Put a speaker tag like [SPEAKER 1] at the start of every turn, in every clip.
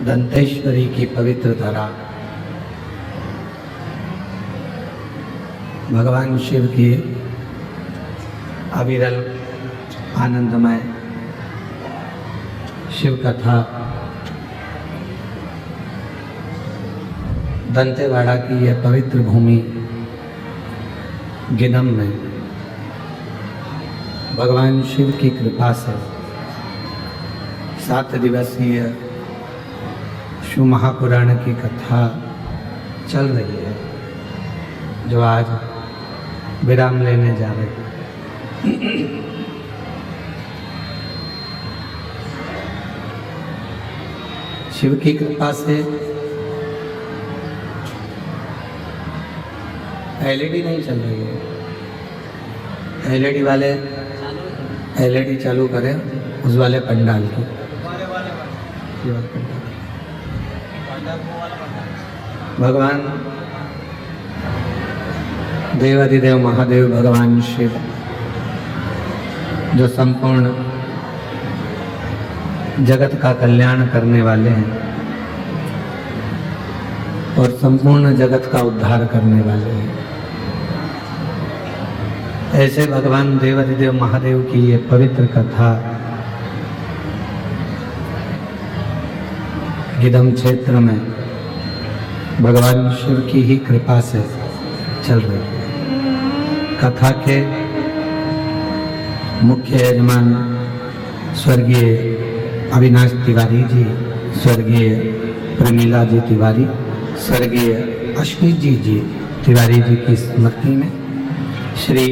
[SPEAKER 1] दंतेश्वरी की पवित्र धरा, भगवान शिव की अविरल आनंदमय शिव कथा दंतेवाड़ा की यह पवित्र भूमि गिदम में भगवान शिव की कृपा से 7 दिवसीय शिव महापुराण की कथा चल रही है, जो आज विराम लेने जा रही है। शिव की कृपा से एलईडी नहीं चल रही है, एलईडी वाले एलईडी चालू करें, उस वाले पंडाल की। भगवान देवाधिदेव महादेव भगवान शिव जो संपूर्ण जगत का कल्याण करने वाले हैं और संपूर्ण जगत का उद्धार करने वाले हैं, ऐसे भगवान देवाधिदेव महादेव की ये पवित्र कथा गिदम क्षेत्र में भगवान शिव की ही कृपा से चल रही है। कथा के मुख्य यजमान स्वर्गीय अविनाश तिवारी जी, स्वर्गीय प्रमीला जी तिवारी, स्वर्गीय अश्विनी जी तिवारी जी की स्मृति में श्री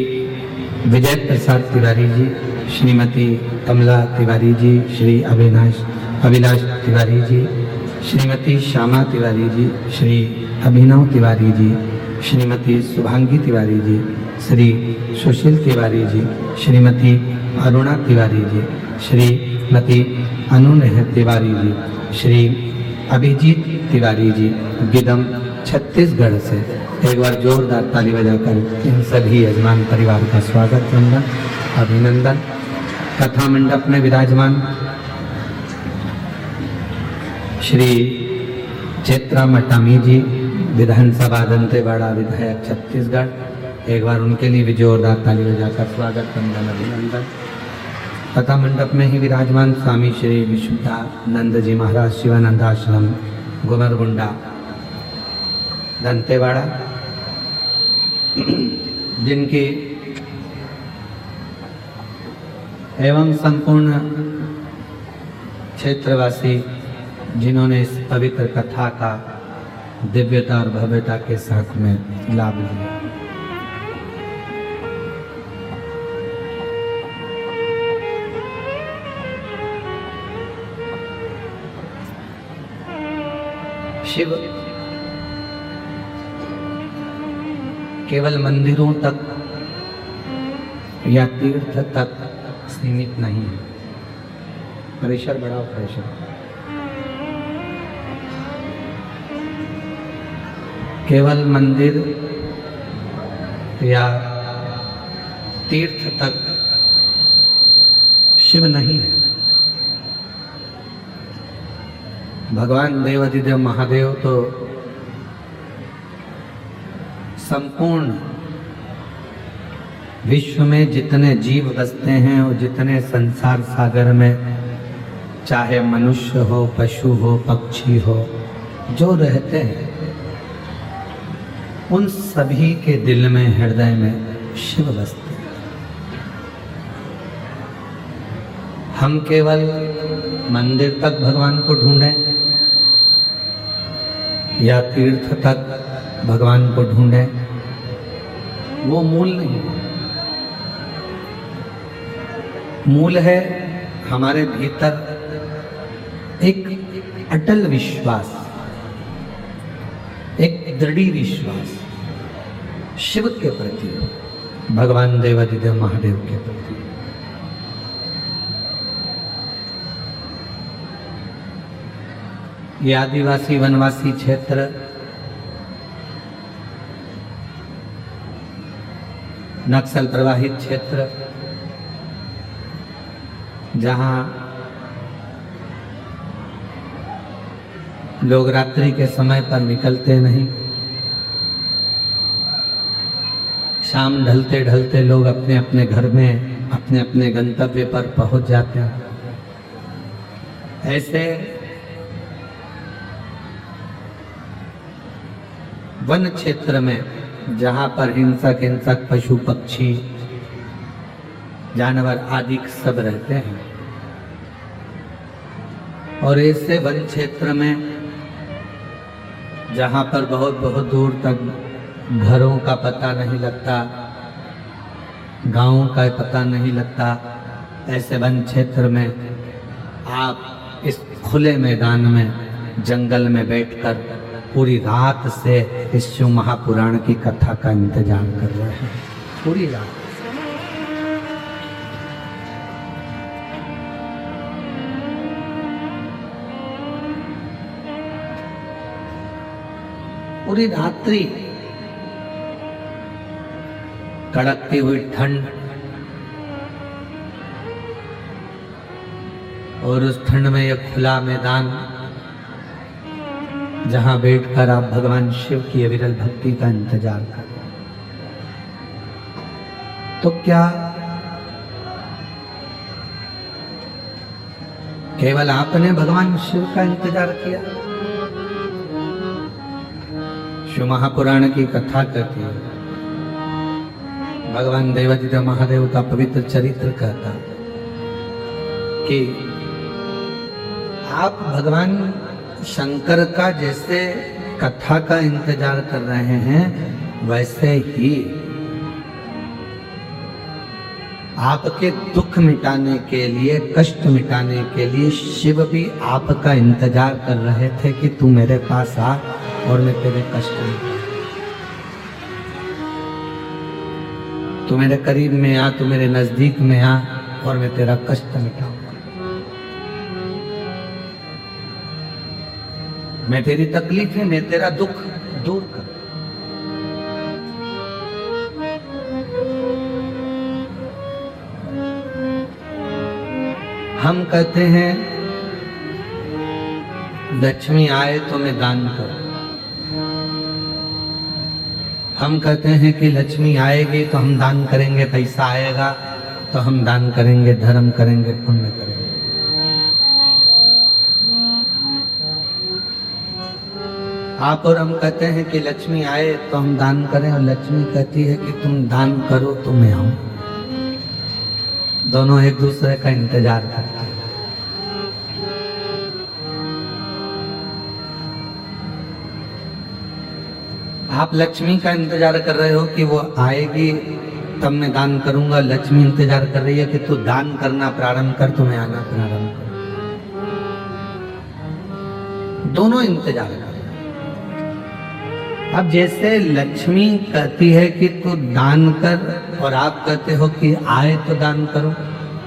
[SPEAKER 1] विजय प्रसाद तिवारी जी, श्रीमती कमला तिवारी जी, श्री अविनाश तिवारी जी, श्रीमती श्यामा तिवारी जी, श्री अभिनव तिवारी जी, श्रीमती शुभांगी तिवारी जी, श्री सुशील तिवारी जी, श्रीमती अरुणा तिवारी जी, श्रीमती अनुनेह तिवारी जी, श्री अभिजीत तिवारी जी, गिदम छत्तीसगढ़ से एक बार जोरदार ताली बजाकर इन सभी यजमान परिवार का स्वागत, वंदन, अभिनंदन। कथा मंडप में विराजमान श्री चेत्रा मटामी जी, विधानसभा दंतेवाड़ा विधायक छत्तीसगढ़, एक बार उनके लिए भी जोरदार ताली बजाकर स्वागत, वंदन, अभिनंदन। कथा मंडप में ही विराजमान स्वामी श्री विशुद्धानंद जी महाराज, शिवानंद आश्रम, गुमरगुंडा, दंतेवाड़ा, जिनकी एवं संपूर्ण क्षेत्रवासी जिन्होंने इस पवित्र कथा का दिव्यता और भव्यता के साथ में लाभ लिया। शिव केवल मंदिरों तक या तीर्थ तक सीमित नहीं है। प्रेशर बढ़ाओ, प्रेशर। केवल मंदिर या तीर्थ तक शिव नहीं है। भगवान देवाधिदेव महादेव तो संपूर्ण विश्व में जितने जीव बसते हैं और जितने संसार सागर में, चाहे मनुष्य हो, पशु हो, पक्षी हो, जो रहते हैं, उन सभी के दिल में, हृदय में शिव बसते हैं। हम केवल मंदिर तक भगवान को ढूंढें या तीर्थ तक भगवान को ढूंढें, वो मूल नहीं है। मूल है हमारे भीतर एक अटल विश्वास, एक दृढ़ विश्वास शिव के प्रति, भगवान देवाधिदेव महादेव के प्रति। ये आदिवासी वनवासी क्षेत्र नक्सल प्रभावित क्षेत्र, जहां लोग रात्रि के समय पर निकलते नहीं, शाम ढलते ढलते लोग अपने अपने घर में अपने अपने गंतव्य पर पहुंच जाते हैं। ऐसे वन क्षेत्र में जहां पर हिंसक पशु पक्षी जानवर आदि सब रहते हैं, और ऐसे वन क्षेत्र में जहां पर बहुत बहुत दूर तक घरों का पता नहीं लगता, गांवों का पता नहीं लगता, ऐसे वन क्षेत्र में आप इस खुले मैदान में जंगल में बैठकर पूरी रात से इस शिव महापुराण की कथा का इंतजार कर रहे हैं। पूरी रात पूरी रात्रि कड़कती हुई ठंड, और उस ठंड में यह खुला मैदान जहां बैठकर आप भगवान शिव की अविरल भक्ति का इंतजार कर, तो क्या केवल आपने भगवान शिव का इंतजार किया? शिव महापुराण की कथा कहती है, भगवान देवादिदेव महादेव का पवित्र चरित्र कहता कि आप भगवान शंकर का जैसे कथा का इंतजार कर रहे हैं, वैसे ही आपके दुख मिटाने के लिए, कष्ट मिटाने के लिए शिव भी आपका इंतजार कर रहे थे कि तू मेरे पास आ और मैं तेरे कष्ट मिटाऊं। तू मेरे करीब में आ, तू मेरे नजदीक में आ और मैं तेरा कष्ट मिटाऊं। मैं तेरी तकलीफ है, मैं तेरा दुख दूर कर। हम कहते हैं लक्ष्मी आए तो मैं दान करूं। हम कहते हैं कि लक्ष्मी आएगी तो हम दान करेंगे, पैसा आएगा तो हम दान करेंगे, धर्म करेंगे, पुण्य करेंगे। आप और हम कहते हैं कि लक्ष्मी आए तो हम दान करें, और लक्ष्मी कहती है कि तुम दान करो तो मैं आऊं। दोनों एक दूसरे का इंतजार करते हैं। आप लक्ष्मी का इंतजार कर रहे हो कि वो आएगी तब मैं दान करूंगा, लक्ष्मी इंतजार कर रही है कि तू दान करना प्रारंभ कर तो मैं आना प्रारंभ कर। दोनों इंतजार कर। अब जैसे लक्ष्मी कहती है कि तू दान कर और आप कहते हो कि आए तो दान करो,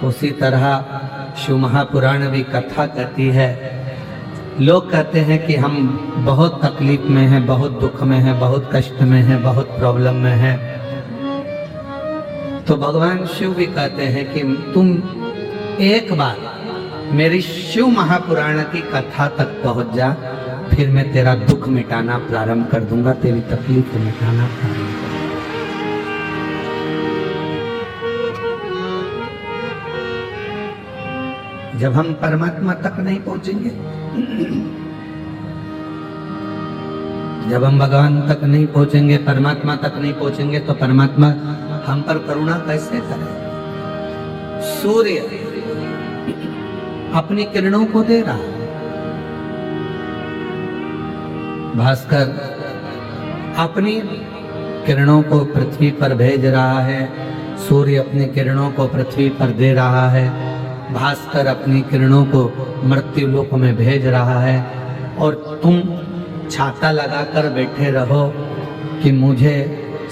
[SPEAKER 1] उसी तरह शिव महापुराण भी कथा कहती है। लोग कहते हैं कि हम बहुत तकलीफ में हैं, बहुत दुख में हैं, बहुत कष्ट में हैं, बहुत प्रॉब्लम में हैं, तो भगवान शिव भी कहते हैं कि तुम एक बार मेरी शिव महापुराण की कथा तक पहुंच जा, फिर मैं तेरा दुख मिटाना प्रारंभ कर दूंगा, तेरी तकलीफ मिटाना प्रारंभ कर दूंगा। जब हम परमात्मा तक नहीं पहुंचेंगे, जब हम भगवान तक नहीं पहुंचेंगे, परमात्मा तक नहीं पहुंचेंगे, तो परमात्मा हम पर करुणा कैसे करे? सूर्य अपनी किरणों को दे रहा, भास्कर अपनी किरणों को पृथ्वी पर भेज रहा है, सूर्य अपनी किरणों को पृथ्वी पर दे रहा है, भास्कर अपनी किरणों को मृत्यु लोक में भेज रहा है, और तुम छाता लगाकर बैठे रहो कि मुझे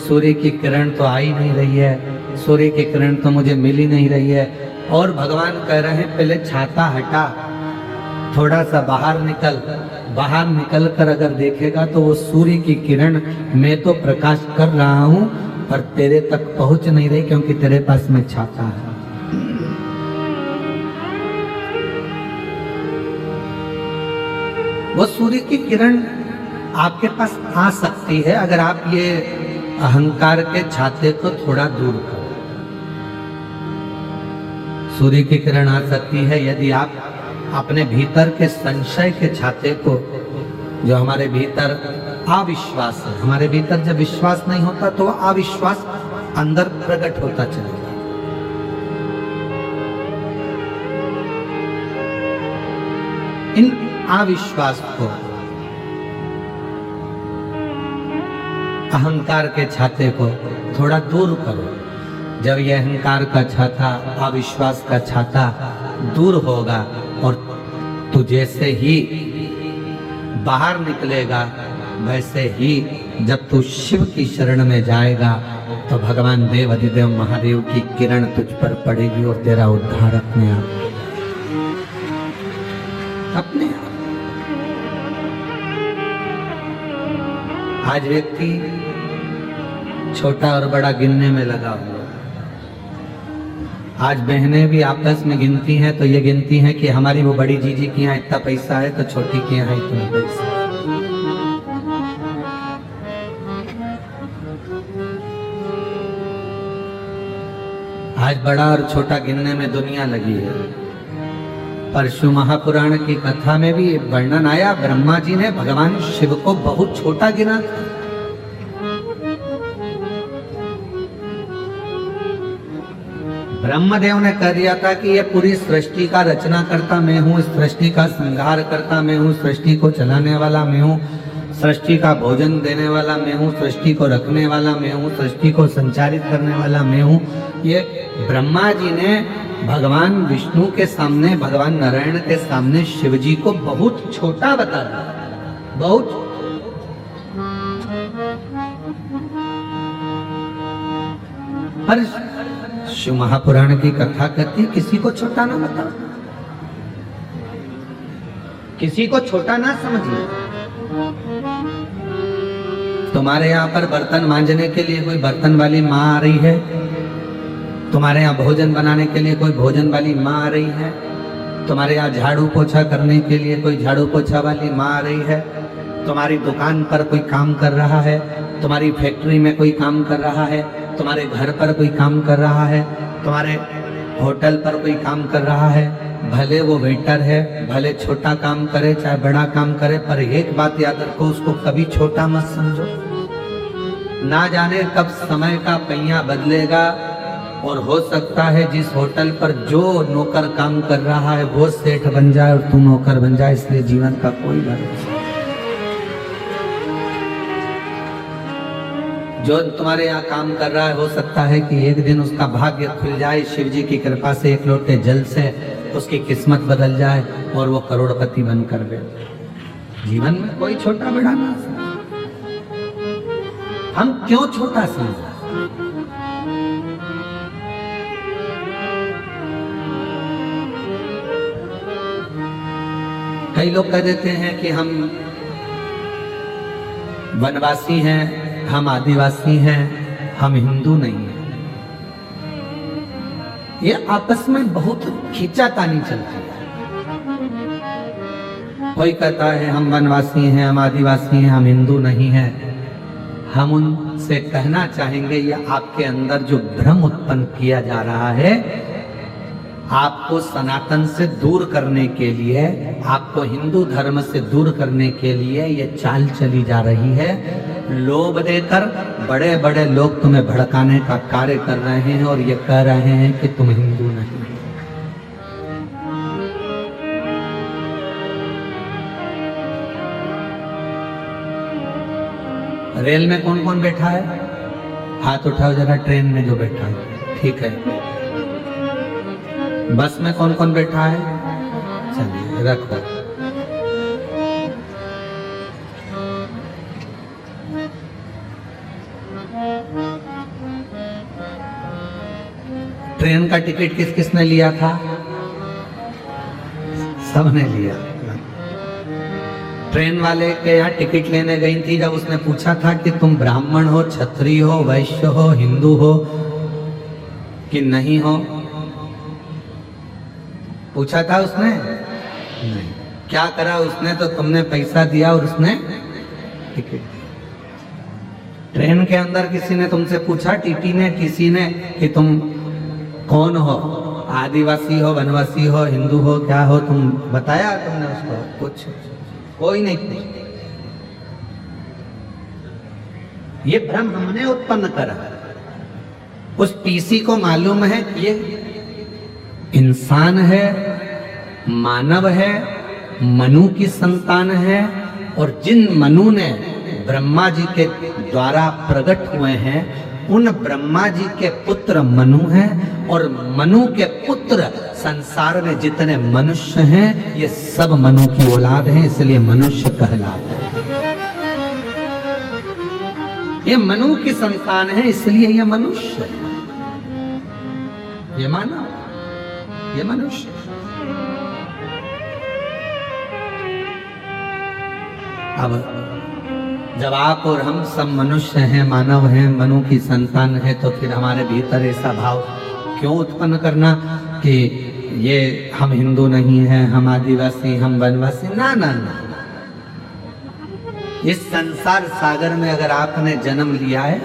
[SPEAKER 1] सूर्य की किरण तो आ ही नहीं रही है, सूर्य की किरण तो मुझे मिल ही नहीं रही है। और भगवान कह रहे हैं पहले छाता हटा, थोड़ा सा बाहर निकल, बाहर निकल कर अगर देखेगा तो वो सूर्य की किरण मैं तो प्रकाश कर रहा हूं पर तेरे तक पहुंच नहीं रही, क्योंकि तेरे पास में छाता है। वो सूर्य की किरण आपके पास आ सकती है अगर आप ये अहंकार के छाते को थोड़ा दूर करो। सूर्य की किरण आ सकती है यदि आप अपने भीतर के संशय के छाते को, जो हमारे भीतर अविश्वास है, हमारे भीतर जब विश्वास नहीं होता तो अविश्वास अंदर प्रकट होता चलेगा। इन अविश्वास को, अहंकार के छाते को थोड़ा दूर करो। जब यह अहंकार का छाता, अविश्वास का छाता दूर होगा और तू जैसे ही बाहर निकलेगा वैसे ही जब तू शिव की शरण में जाएगा तो भगवान देव अधिदेव महादेव की किरण तुझ पर पड़ेगी और तेरा उद्धार अपने आप अपने आप। आज व्यक्ति छोटा और बड़ा गिनने में लगा हुआ। आज बहनें भी आपस में गिनती हैं तो ये गिनती हैं कि हमारी वो बड़ी जीजी के यहाँ इतना पैसा है तो छोटी के यहाँ इतना पैसा है। आज बड़ा और छोटा गिनने में दुनिया लगी है। परशु महापुराण की कथा में भी वर्णन आया, ब्रह्मा जी ने भगवान शिव को बहुत छोटा गिना था। ब्रह्मदेव ने कह दिया था कि ये पूरी सृष्टि का रचना करता मैं हूँ, इस सृष्टि का संहार करता मैं हूँ, सृष्टि को चलाने वाला मैं हूँ, सृष्टि का भोजन देने वाला मैं हूँ, सृष्टि को रखने वाला मैं हूँ, सृष्टि को संचारित करने वाला मैं हूँ। ये ब्रह्मा जी ने भगवान विष्णु के सामने, भगवान नारायण के सामने शिव जी को बहुत छोटा बता दिया, बहुत। पर शिव महापुराण की कथा कहती किसी को छोटा ना बताओ, किसी को छोटा ना समझिए। तुम्हारे यहाँ पर बर्तन मांजने के लिए कोई बर्तन वाली माँ आ रही है, तुम्हारे यहाँ भोजन बनाने के लिए कोई भोजन वाली माँ आ रही है, तुम्हारे यहाँ झाड़ू पोछा करने के लिए कोई झाड़ू पोछा वाली माँ आ रही है, तुम्हारी दुकान पर कोई काम कर रहा है, तुम्हारी फैक्ट्री में कोई काम कर रहा है, तुम्हारे घर पर कोई काम कर रहा है, तुम्हारे होटल पर कोई काम कर रहा है, भले वो वेटर है, भले छोटा काम करे चाहे बड़ा काम करे, पर एक बात याद रखो, उसको कभी छोटा मत समझो। ना जाने कब समय का पहिया बदलेगा और हो सकता है जिस होटल पर जो नौकर काम कर रहा है वो सेठ बन जाए और तू नौकर बन जाए, इसलिए जीवन का कोई भरोसा। जो तुम्हारे यहाँ काम कर रहा है हो सकता है कि एक दिन उसका भाग्य खुल जाए, शिव जी की कृपा से एक लोटे जल से उसकी किस्मत बदल जाए और वो करोड़पति बनकर बैठे। जीवन में कोई छोटा बड़ा ना समझे। हम क्यों छोटा समझे? कई लोग कह देते हैं कि हम वनवासी हैं, हम आदिवासी हैं, हम हिंदू नहीं हैं। ये आपस में बहुत खींचातानी चलती है। कोई कहता है हम वनवासी हैं, हम आदिवासी हैं, हम हिंदू नहीं हैं। हम उनसे कहना चाहेंगे ये आपके अंदर जो भ्रम उत्पन्न किया जा रहा है, आपको सनातन से दूर करने के लिए, आपको हिंदू धर्म से दूर करने के लिए ये चाल चली जा रही है। लोभ देकर बड़े बड़े लोग तुम्हें भड़काने का कार्य कर रहे हैं और ये कह रहे हैं कि तुम हिंदू नहीं। रेल में कौन कौन बैठा है? हाथ उठाओ जरा। ट्रेन में जो बैठा है, ठीक है। बस में कौन कौन बैठा है? चलिए रखो। ट्रेन का टिकट किस किसने लिया था? सबने लिया। ट्रेन वाले के यहाँ टिकट लेने गई थी, जब उसने पूछा था कि तुम ब्राह्मण हो, क्षत्रिय हो, वैश्य हो, हिंदू हो कि नहीं हो, पूछा था उसने? नहीं। क्या करा उसने? तो तुमने पैसा दिया और उसने टिकट दिया। ट्रेन के अंदर किसी ने तुमसे पूछा, टीटी ने, किसी ने, कि तुम कौन हो, आदिवासी हो, वनवासी हो, हिंदू हो, क्या हो? तुम बताया तुमने उसको? कुछ कोई नहीं पूछा। ये भ्रम हमने उत्पन्न करा। उस पीसी को मालूम है कि ये इंसान है, मानव है, मनु की संतान है, और जिन मनु ने ब्रह्मा जी के द्वारा प्रकट हुए हैं उन ब्रह्मा जी के पुत्र मनु हैं, और मनु के पुत्र संसार में जितने मनुष्य हैं ये सब मनु की औलाद हैं, इसलिए मनुष्य कहलाते हैं। ये मनु की संतान है इसलिए ये मनुष्य है, ये मानव, ये मनुष्य। अब जब आप और हम सब मनुष्य हैं, मानव हैं, मनु की संतान है, तो फिर हमारे भीतर ऐसा भाव क्यों उत्पन्न करना कि ये हम हिंदू नहीं हैं, हम आदिवासी, हम वनवासी? ना ना ना। इस संसार सागर में अगर आपने जन्म लिया है,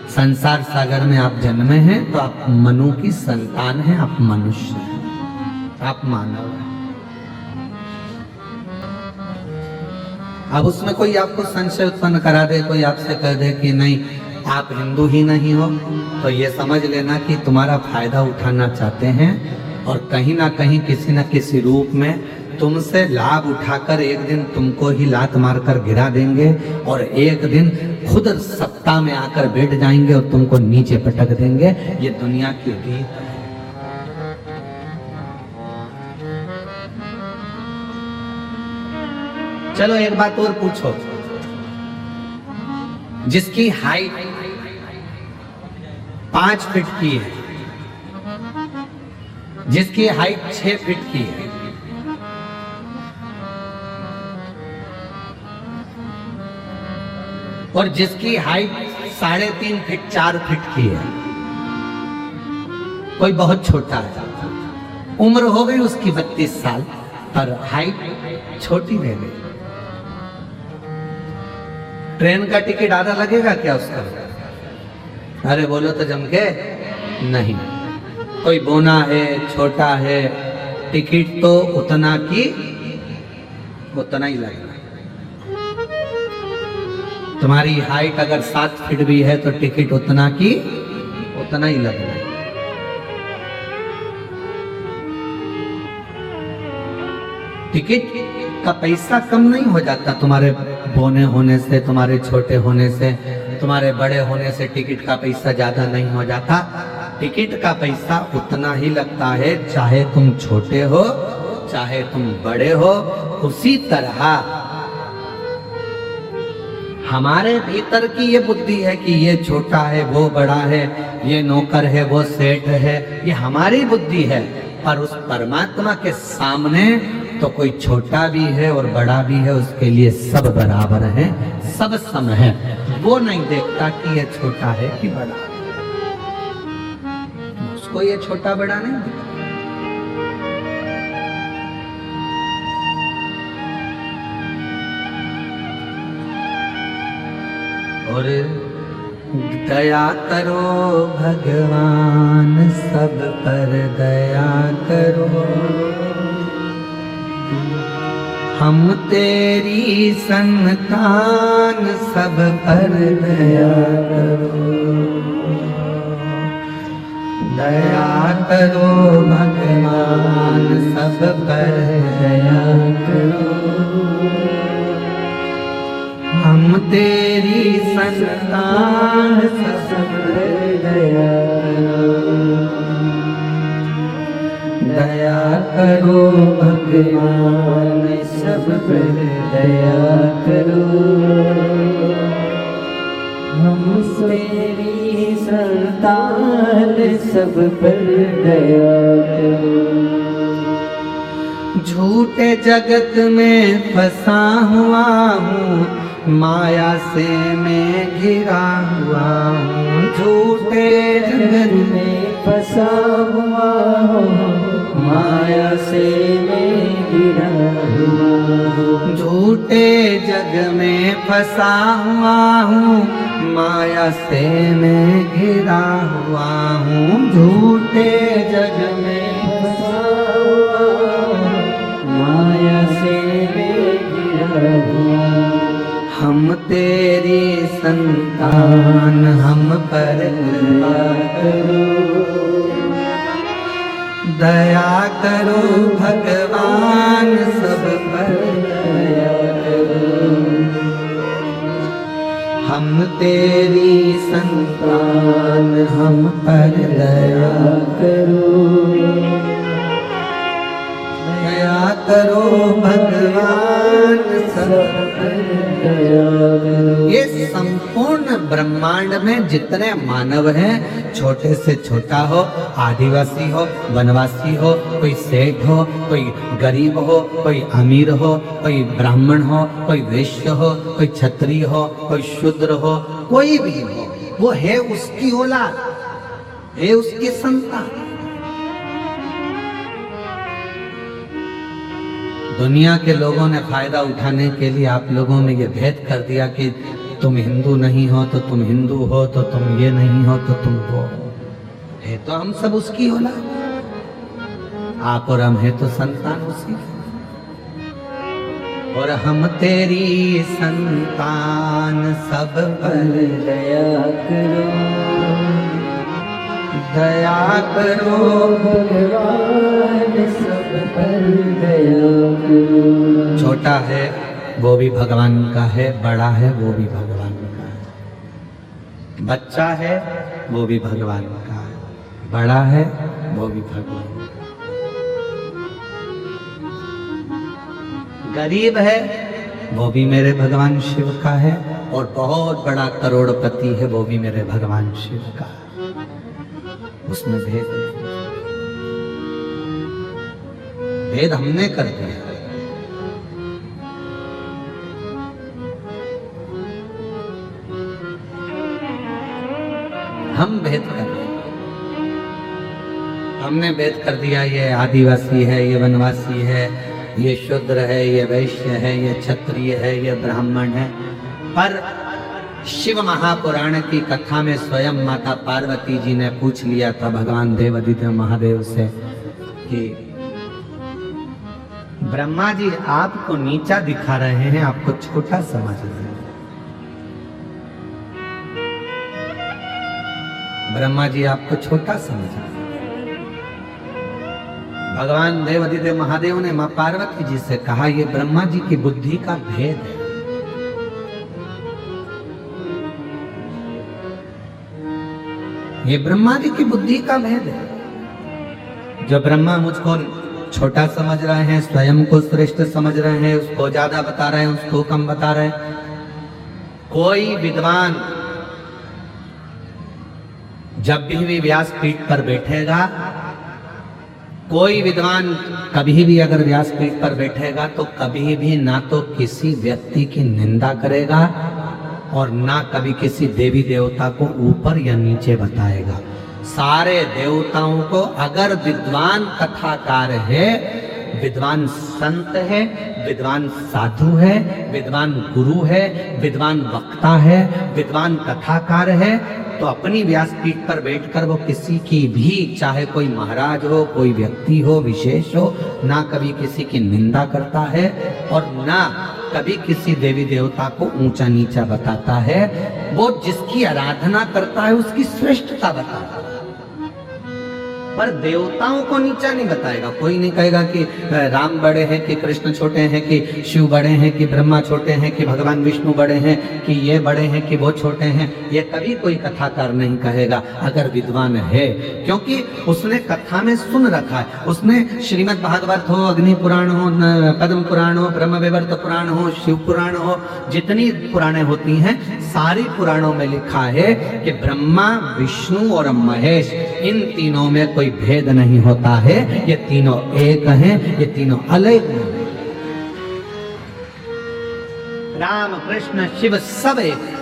[SPEAKER 1] संसार सागर में आप जन्मे हैं, तो आप मनु की संतान हैं, आप मनुष्य हैं, आप मानव हैं। अब उसमें कोई आपको संशय उत्पन्न करा दे, कोई आपसे कह दे कि नहीं आप हिंदू ही नहीं हो, तो ये समझ लेना कि तुम्हारा फायदा उठाना चाहते हैं, और कहीं ना कहीं किसी न किसी रूप में तुमसे लाभ उठाकर एक दिन तुमको ही लात मारकर गिरा देंगे, और एक दिन खुद सत्ता में आकर बैठ जाएंगे और तुमको नीचे पटक देंगे। ये दुनिया की रीत है। चलो एक बात और पूछो, जिसकी हाइट 5 फीट की है, जिसकी हाइट 6 फीट की है, और जिसकी हाइट 3.5 फीट 4 फीट की है, कोई बहुत छोटा है, उम्र हो गई उसकी 32 साल, पर हाइट छोटी रह गई। ट्रेन का टिकट आधा लगेगा क्या उसका? अरे बोलो तो जम के नहीं। कोई बोना है, छोटा है, टिकट तो उतना की उतना ही लगेगा। तुम्हारी हाइट अगर 7 फीट भी है तो टिकट उतना की उतना ही लगेगा। टिकट का पैसा कम नहीं हो जाता तुम्हारे बोने होने से, तुम्हारे छोटे होने से, तुम्हारे बड़े होने से टिकट का पैसा ज्यादा नहीं हो जाता। टिकट का पैसा उतना ही लगता है, चाहे तुम छोटे हो चाहे तुम बड़े हो। उसी तरह हमारे भीतर की ये बुद्धि है कि ये छोटा है, वो बड़ा है, ये नौकर है, वो सेठ है, ये हमारी बुद्धि है। पर उस परमात्मा के सामने तो कोई छोटा भी है और बड़ा भी है, उसके लिए सब बराबर है, सब सम है। वो नहीं देखता कि ये छोटा है कि बड़ा, उसको ये छोटा बड़ा नहीं दिखता। और दया करो भगवान, सब पर दया करो, हम तेरी संतान, सब पर दया करो। दया करो भगवान, सब पर दया करो, हम तेरी संतान, सब पर दया करो। दया करो भगवान, सब पर दया करो, हम तेरी संतान, सब पर दया करो। झूठे जगत में फंसा हुआ हूँ, माया से मैं घिरा हुआ हूँ। झूठे जगत में फंसा हुआ हूँ, माया से मैं
[SPEAKER 2] घिरा हुआ हूँ।
[SPEAKER 1] झूठे जग में फंसा हुआ हूँ, माया से मैं घिरा हुआ हूँ। झूठे जग में
[SPEAKER 2] फंसा हुआ माया से मैं घिरा हुआ।
[SPEAKER 1] हम तेरी संतान, हम पर दया करो भगवान, सब पर दया करो। हम तेरी संतान, हम पर दया करो। दया करो भगवान, सब पर दया करो। ये संपूर्ण ब्रह्मांड में जितने मानव हैं, छोटे से छोटा हो, आदिवासी हो, वनवासी हो, कोई सेठ हो, कोई गरीब हो, कोई अमीर हो, कोई ब्राह्मण हो, कोई वैश्य हो, कोई क्षत्रिय हो, कोई शूद्र हो, कोई भी हो, वो है उसकी औलाद, है उसकी संतान। दुनिया के लोगों ने फायदा उठाने के लिए आप लोगों में ये भेद कर दिया कि तुम हिंदू नहीं हो तो तुम हिंदू हो, तो तुम ये नहीं हो तो तुम वो हो। है तो हम सब उसकी औलाद, आप और हम है तो संतान उसी। और हम तेरी संतान, सब पर
[SPEAKER 2] दया करो।
[SPEAKER 1] दया करो
[SPEAKER 2] भगवान, सब पर दया करो।
[SPEAKER 1] छोटा है वो भी भगवान का है, बड़ा है वो भी भगवान का है। बच्चा है वो भी भगवान का है, बड़ा है वो भी भगवान का है। गरीब है वो भी मेरे भगवान शिव का है, और बहुत बड़ा करोड़पति है वो भी मेरे भगवान शिव का है। उसमें भेद है, भेद हमने कर दिया। हम भेद कर दिए, हमने भेद कर दिया। ये आदिवासी है, ये वनवासी है, ये शूद्र है, ये वैश्य है, ये क्षत्रिय है, ये ब्राह्मण है। पर शिव महापुराण की कथा में स्वयं माता पार्वती जी ने पूछ लिया था भगवान देवादिदेव महादेव से कि ब्रह्मा जी आपको नीचा दिखा रहे हैं, आपको छोटा समझ रहे हैं। ब्रह्मा जी आपको छोटा समझ रहे हैं। भगवान देवादिदेव महादेव ने मां पार्वती जी से कहा, यह ब्रह्मा जी की बुद्धि का भेद है। ये ब्रह्मा जी की बुद्धि का भेद है। जो ब्रह्मा मुझको छोटा समझ रहे हैं, स्वयं को श्रेष्ठ समझ रहे हैं, उसको ज्यादा बता रहे हैं, उसको कम बता रहे हैं। कोई विद्वान जब भी व्यासपीठ पर बैठेगा, कोई विद्वान कभी भी अगर व्यासपीठ पर बैठेगा तो कभी भी ना तो किसी व्यक्ति की निंदा करेगा और ना कभी किसी देवी देवता को ऊपर या नीचे बताएगा। सारे देवताओं को, अगर विद्वान कथाकार है, विद्वान संत है, विद्वान साधु है, विद्वान गुरु है, विद्वान वक्ता है, विद्वान कथाकार है, तो अपनी व्यासपीठ पर बैठकर वो किसी की भी, चाहे कोई महाराज हो, कोई व्यक्ति हो, विशेष हो, ना कभी किसी की निंदा करता है और ना कभी किसी देवी देवता को ऊंचा नीचा बताता है। वो जिसकी आराधना करता है उसकी श्रेष्ठता बताता है, पर देवताओं को नीचा नहीं बताएगा। कोई नहीं कहेगा कि राम बड़े हैं, कि कृष्ण छोटे हैं, कि शिव बड़े हैं, कि ब्रह्मा छोटे हैं, कि भगवान विष्णु बड़े हैं, कि ये बड़े हैं, कि वो छोटे हैं। ये कभी कोई कथाकार नहीं कहेगा अगर विद्वान है, क्योंकि उसने कथा में सुन रखा है। उसने श्रीमद् भागवत हो, अग्नि पुराण हो, पद्म पुराण हो, ब्रह्म वैवर्त पुराण हो, शिव पुराण हो, जितनी पुराणे होती हैं सारी पुराणों में लिखा है कि ब्रह्मा, विष्णु और महेश, इन तीनों में कोई भेद नहीं होता है। ये तीनों एक हैं, ये तीनों अलग नहीं। राम, कृष्ण, शिव सब एक है।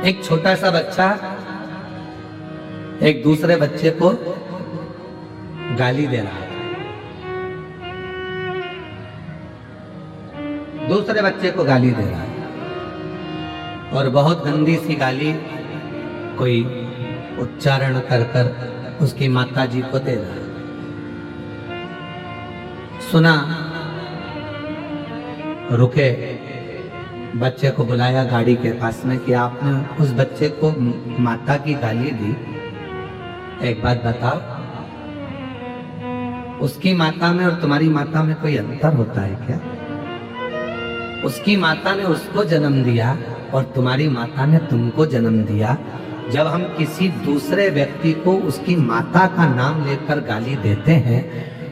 [SPEAKER 1] एक छोटा सा बच्चा एक दूसरे बच्चे को गाली दे रहा है, दूसरे बच्चे को गाली दे रहा है, और बहुत गंदी सी गाली कोई उच्चारण कर कर उसकी माता जी को दे रहा है। सुना, रुके, बच्चे को बुलाया गाड़ी के पास में कि आपने उस बच्चे को माता की गाली दी, एक बात बताओ, उसकी माता में और तुम्हारी माता में कोई अंतर होता है क्या? उसकी माता ने उसको जन्म दिया और तुम्हारी माता ने तुमको जन्म दिया। जब हम किसी दूसरे व्यक्ति को उसकी माता का नाम लेकर गाली देते हैं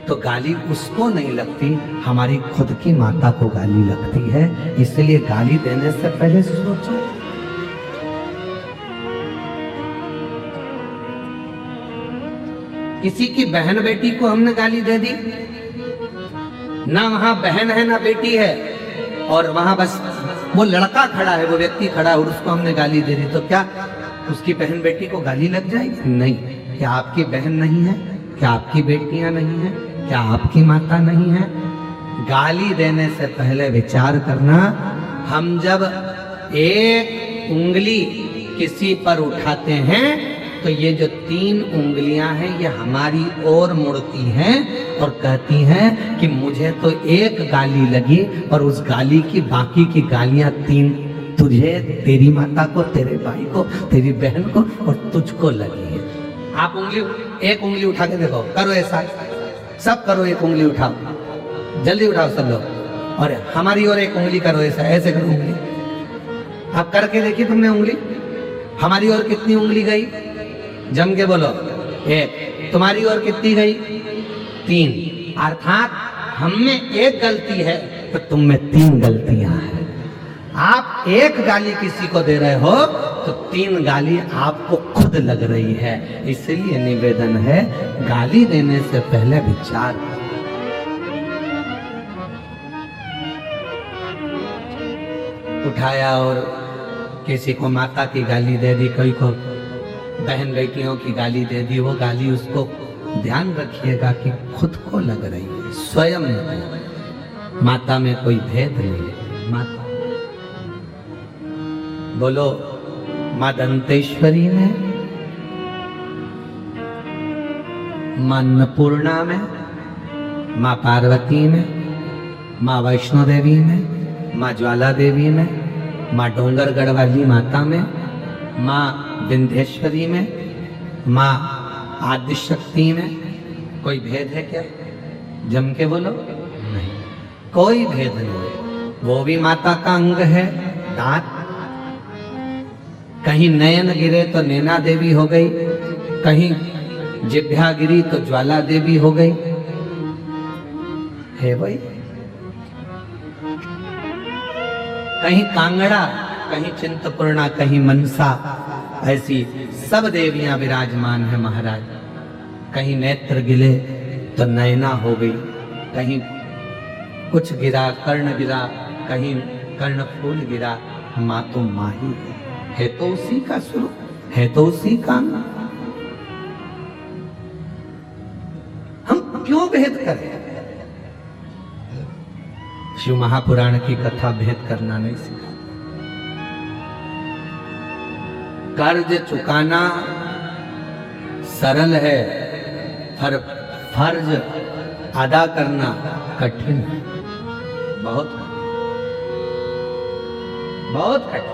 [SPEAKER 1] तो गाली उसको नहीं लगती, हमारी खुद की माता को गाली लगती है। इसलिए गाली देने से पहले सोचो। किसी की बहन बेटी को हमने गाली दे दी, ना वहां बहन है ना बेटी है, और वहां बस वो लड़का खड़ा है, वो व्यक्ति खड़ा है और उसको हमने गाली दे दी, तो क्या उसकी बहन बेटी को गाली लग जाएगी? नहीं। क्या आपकी बहन नहीं है? क्या आपकी बेटियां नहीं है? क्या आपकी माता नहीं है? गाली देने से पहले विचार करना। हम जब एक उंगली किसी पर उठाते हैं तो ये जो 3 उंगलियां हैं ये हमारी ओर मुड़ती हैं और कहती हैं कि मुझे तो एक गाली लगी और उस गाली की बाकी की गालियां 3 तुझे, तेरी माता को, तेरे भाई को, तेरी बहन को और तुझको लगी है। आप एक उंगली उठा के देखो, करो ऐसा, सब करो, एक उंगली उठाओ, जल्दी उठाओ सब लोग, और हमारी ओर एक उंगली करो, ऐसा ऐसे करो उंगली। आप करके देखिए तुमने उंगली, हमारी ओर कितनी उंगली गई? जम के बोलो, 1। तुम्हारी ओर कितनी गई? 3। अर्थात हम में एक गलती है तो तुम में 3 गलतियां हैं। आप एक गाली किसी को दे रहे हो तो 3 गाली आपको खुद लग रही है। इसलिए निवेदन है, गाली देने से पहले विचार। उठाया और किसी को माता की गाली दे दी, कोई को बहन बेटियों की गाली दे दी, वो गाली उसको ध्यान रखिएगा कि खुद को लग रही है, स्वयं। माता में कोई भेद नहीं है। माता बोलो, मां दंतेश्वरी में, मां अन्नपूर्णा में, मां पार्वती में, मां वैष्णो देवी में, मां ज्वाला देवी में, मां डोंगरगढ़ वाली माता में, मां विंध्येश्वरी में, मां आदिशक्ति में कोई भेद है क्या? जम के बोलो, नहीं, कोई भेद नहीं। वो भी माता का अंग है। दांत, कहीं नयन गिरे तो नैना देवी हो गई, कहीं जिह्वा गिरी तो ज्वाला देवी हो गई, है भाई। कहीं कांगड़ा, कहीं चिंतपूर्णा, कहीं मनसा, ऐसी सब देवियां विराजमान है महाराज। कहीं नेत्र गिले तो नैना हो गई, कहीं कुछ गिरा, कर्ण गिरा, कहीं कर्ण फूल गिरा, माँ तो माँ ही है तो उसी का स्वरूप, है तो उसी का। हम क्यों भेद करें? शिव महापुराण की कथा भेद करना नहीं सीखा। कर्ज चुकाना सरल है, पर फर्ज अदा करना कठिन है, बहुत कठिन।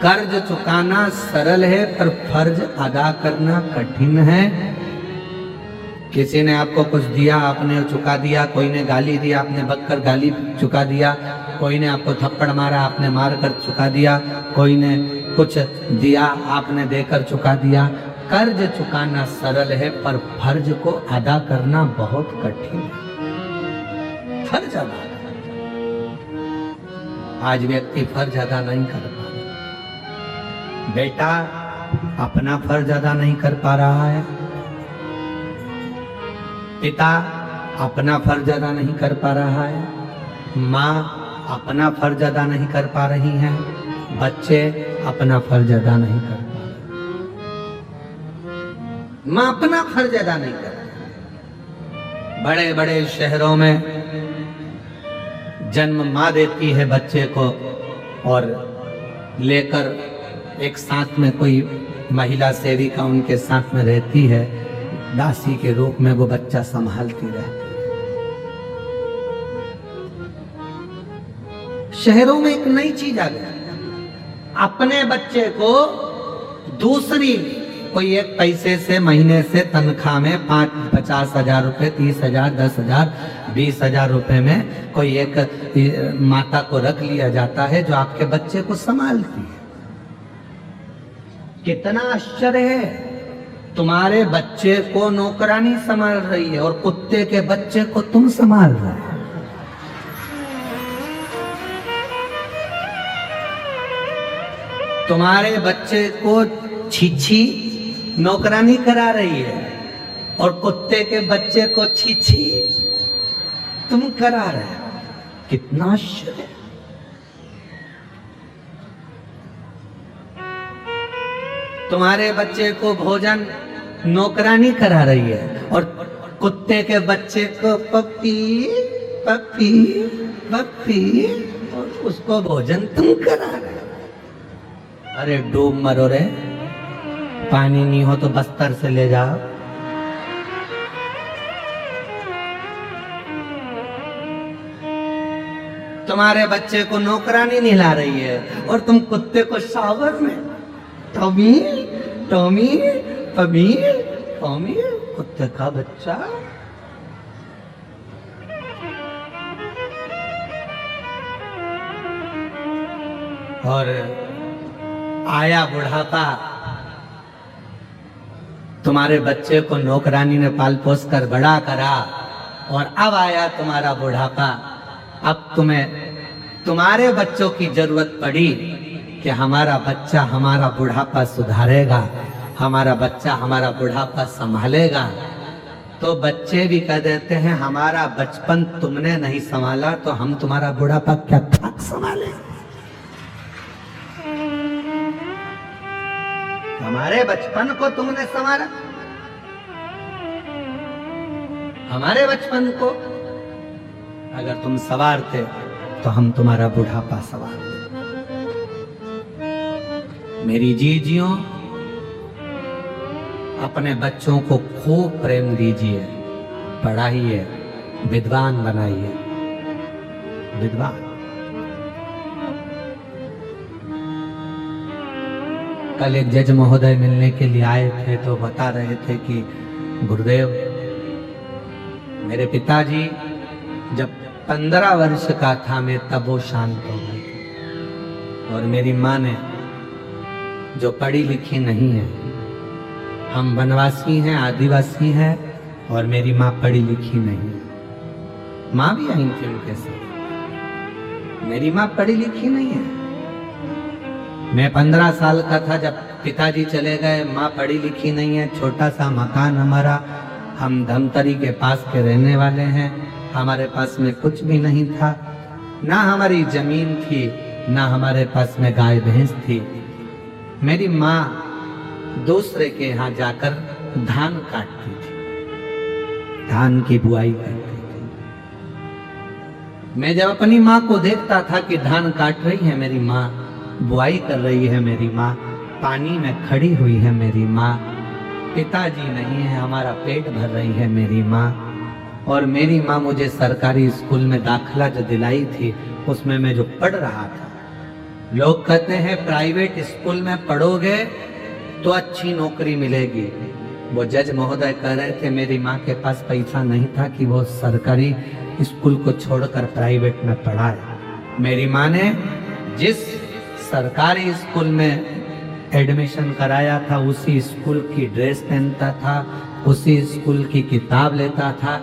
[SPEAKER 1] कर्ज चुकाना सरल है पर फर्ज अदा करना कठिन है। किसी ने आपको कुछ दिया, आपने चुका दिया, कोई ने गाली दी, आपने बककर गाली चुका दिया, कोई ने आपको थप्पड़ मारा, आपने मार कर चुका दिया, कोई ने कुछ दिया, आपने देकर चुका दिया। कर्ज चुकाना सरल है पर फर्ज को अदा करना बहुत कठिन है। फर्ज अदा, आज व्यक्ति फर्ज अदा नहीं कर पा रहा। बेटा अपना फर्ज अदा नहीं कर पा रहा है, पिता अपना फर्ज अदा नहीं कर पा रहा है, माँ अपना फर्ज अदा नहीं कर पा रही है, बच्चे अपना फर्ज अदा नहीं कर पा रहे, मां अपना फर्ज अदा नहीं कर रही। बड़े बड़े शहरों में जन्म मां देती है बच्चे को और लेकर एक साथ में कोई महिला सेविका उनके साथ में रहती है, दासी के रूप में वो बच्चा संभालती रहती है। शहरों में एक नई चीज आ गई, अपने बच्चे को दूसरी कोई एक पैसे से महीने से तनख्वाह में 50,000 रुपए, 30,000, 10,000, 20,000 रुपए में कोई एक माता को रख लिया जाता है जो आपके बच्चे को संभालती है। कितना आश्चर्य है, तुम्हारे बच्चे को नौकरानी संभाल रही है और कुत्ते के बच्चे को तुम संभाल रहे हो। तुम्हारे बच्चे को छीछी नौकरानी करा रही है और कुत्ते के बच्चे को छीछी तुम करा रहे हो। कितना आश्चर्य। तुम्हारे बच्चे को भोजन नौकरानी करा रही है और कुत्ते के बच्चे को पप्पी पप्पी पप्पी और उसको भोजन तुम करा रहे हो। अरे डूब मरो रे, पानी नहीं हो तो बस्तर से ले जाओ। तुम्हारे बच्चे को नौकरानी नहला रही है और तुम कुत्ते को शावर में टॉमी टॉमी पमी टॉमी, कुत्ते का बच्चा। और आया बुढ़ापा, तुम्हारे बच्चे को नौकरानी ने पाल पोस कर बड़ा करा और अब आया तुम्हारा बुढ़ापा। अब तुम्हें तुम्हारे बच्चों की जरूरत पड़ी कि हमारा बच्चा हमारा बुढ़ापा सुधारेगा, हमारा बच्चा हमारा बुढ़ापा संभालेगा। तो बच्चे भी कह देते हैं हमारा बचपन तुमने नहीं संभाला तो हम तुम्हारा बुढ़ापा क्या खाक संभाले। हमारे बचपन को तुमने संभाला, हमारे बचपन को अगर तुम संवारते तो हम तुम्हारा बुढ़ापा संवारते। मेरी जीजियों, अपने बच्चों को खूब प्रेम दीजिए, पढ़ाइए, विद्वान बनाइए, विद्वान। कल एक जज महोदय मिलने के लिए आए थे तो बता रहे थे कि गुरुदेव, मेरे पिताजी जब 15 वर्ष का था मैं तब वो शांत हो गए और मेरी माँ ने, जो पढ़ी लिखी नहीं है, हम वनवासी हैं, आदिवासी हैं और मेरी माँ पढ़ी लिखी नहीं है। माँ भी आई थी उनके साथ, मेरी माँ पढ़ी लिखी नहीं है। मैं 15 साल का था जब पिताजी चले गए, माँ पढ़ी लिखी नहीं है, छोटा सा मकान हमारा, हम धमतरी के पास के रहने वाले हैं, हमारे पास में कुछ भी नहीं था, ना हमारी जमीन थी, ना हमारे पास में गाय भैंस थी। मेरी माँ दूसरे के यहाँ जाकर धान काटती थी, धान की बुआई करती थी। मैं जब अपनी माँ को देखता था कि धान काट रही है मेरी माँ, बुआई कर रही है मेरी माँ, पानी में खड़ी हुई है मेरी माँ, पिताजी नहीं है, हमारा पेट भर रही है मेरी माँ। और मेरी माँ मुझे सरकारी स्कूल में दाखिला जो दिलाई थी उसमें मैं जो पढ़ रहा था, लोग कहते हैं प्राइवेट स्कूल में पढ़ोगे तो अच्छी नौकरी मिलेगी। वो जज महोदय कह रहे थे मेरी माँ के पास पैसा नहीं था कि वो सरकारी स्कूल को छोड़कर प्राइवेट में पढ़ाए। मेरी माँ ने जिस सरकारी स्कूल में एडमिशन कराया था उसी स्कूल की ड्रेस पहनता था, उसी स्कूल की किताब लेता था,